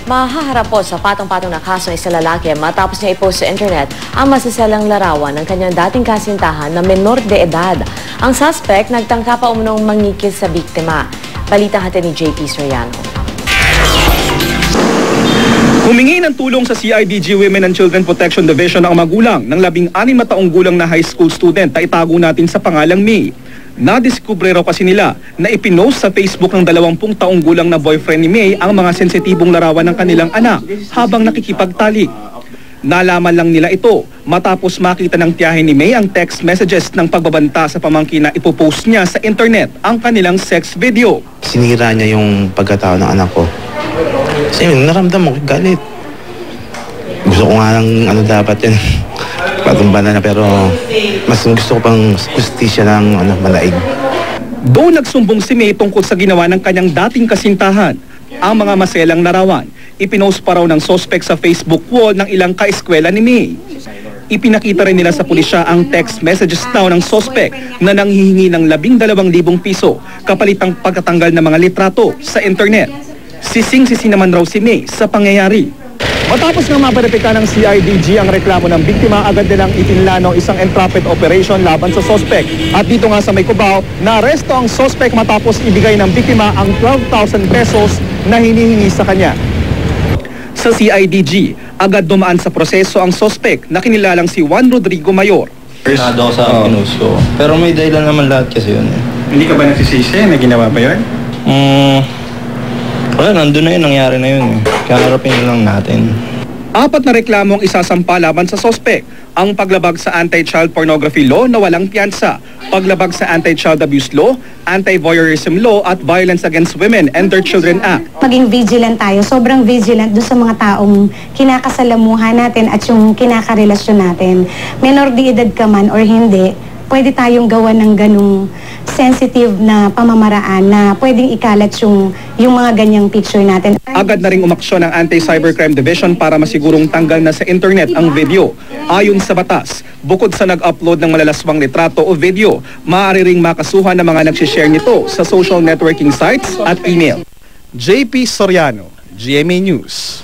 Mahaharap po sa patong-patong na kaso ng isang lalaki matapos niya i-post sa internet ang masasalang larawan ng kanyang dating kasintahan na menor de edad. Ang suspect nagtangka pa umunong mangikis sa biktima. Balita hatid ni JP Soriano. Humingi ng tulong sa CIDG Women and Children Protection Division ang magulang ng 16 na taong gulang na high school student na itago natin sa pangalang May. Nadiskubre raw kasi nila na ipinost sa Facebook ng 20 taong gulang na boyfriend ni May ang mga sensitibong larawan ng kanilang anak habang nakikipagtalik. Nalaman lang nila ito matapos makita ng tiyahe ni May ang text messages ng pagbabanta sa pamangkin na ipopost niya sa internet ang kanilang sex video. Sinira niya yung pagkatao ng anak ko. Kasi naramdaman ko galit. Gusto ko nga ng dapat yun. Patumbanan na, pero mas gusto ko pang justisya ng malaig. Doon nagsumbong si May tungkol sa ginawa ng kanyang dating kasintahan. Ang mga maselang larawan, ipinost pa raw ng suspect sa Facebook wall ng ilang kaeskwela ni May. Ipinakita rin nila sa pulisya ang text messages daw ng suspect na nanghihingi ng 12,000 piso kapalit ang pagtatanggal ng mga litrato sa internet. Sising-sisi naman raw si May sa pangyayari. Matapos nga maberipika ng CIDG ang reklamo ng biktima, agad nilang itinlano isang entrapment operation laban sa suspect. At dito nga sa May Cubao, naaresto ang suspect matapos ibigay ng biktima ang 12,000 pesos na hinihingi sa kanya. Sa CIDG, agad dumaan sa proseso ang suspect na kinilalang si Juan Rodrigo Mayor. Nado ako sa pinost ko. Pero may dahilan naman lahat kasi yun eh. Hindi ka ba nagsisisi na ginawa ba yun? Wala, nandun na yun, nangyari na yun eh. Kaya harapin lang natin. 4 na reklamo ang isasampa laban sa suspect. Ang paglabag sa anti-child pornography law na walang piyansa, paglabag sa anti-child abuse law, anti-voyeurism law at Violence Against Women and Their Children Act. Maging vigilant tayo, sobrang vigilant doon sa mga taong kinakasalamuhan natin at yung kinakarelasyon natin. Menor de edad ka man or hindi, pwede tayong gawa ng ganung sensitive na pamamaraan na pwedeng ikalat yung mga ganyang picture natin. Agad na ring umaksyon ng Anti-Cybercrime Division para masigurong tanggal na sa internet ang video. Ayon sa batas, bukod sa nag-upload ng malalaswang litrato o video, maaari ring makasuhan ng mga nagsishare nito sa social networking sites at email. JP Soriano, GMA News.